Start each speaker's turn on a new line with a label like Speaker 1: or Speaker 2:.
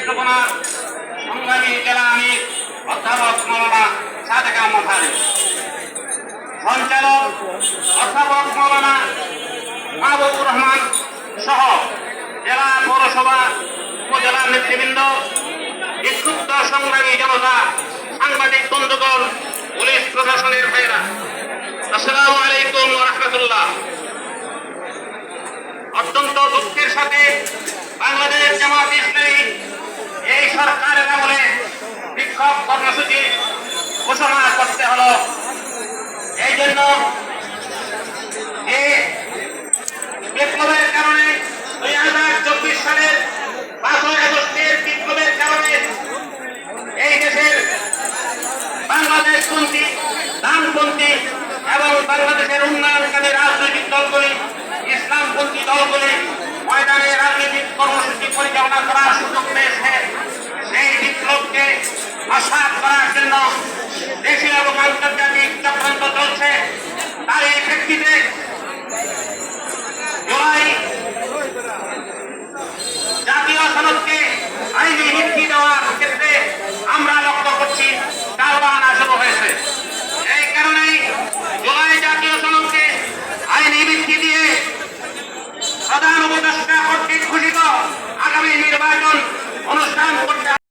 Speaker 1: নেত্রকোনার সংগ্রামী জেলা আমির অধ্যাপক মৌলানা সাদেক আহমদ হারি, সঞ্চালক অধ্যাপক মৌলানা মাহবুবুর রহমান সহ জেলা পৌরসভা উপজেলা নেতৃবৃন্দ, বিক্ষুব্ধ সংগ্রামী জনতা, সাংবাদিক বন্ধুগণ, পুলিশ প্রশাসনের ভাইরা, আসসালামু আলাইকুম ওয়া রাহমাতুল্লাহ। অত্যন্ত দুঃখের সাথে বাংলাদেশ জামাত ইসলামী এই সরকারের আমলে বিক্ষোভ কর্মসূচি ঘোষণা করতে হলো।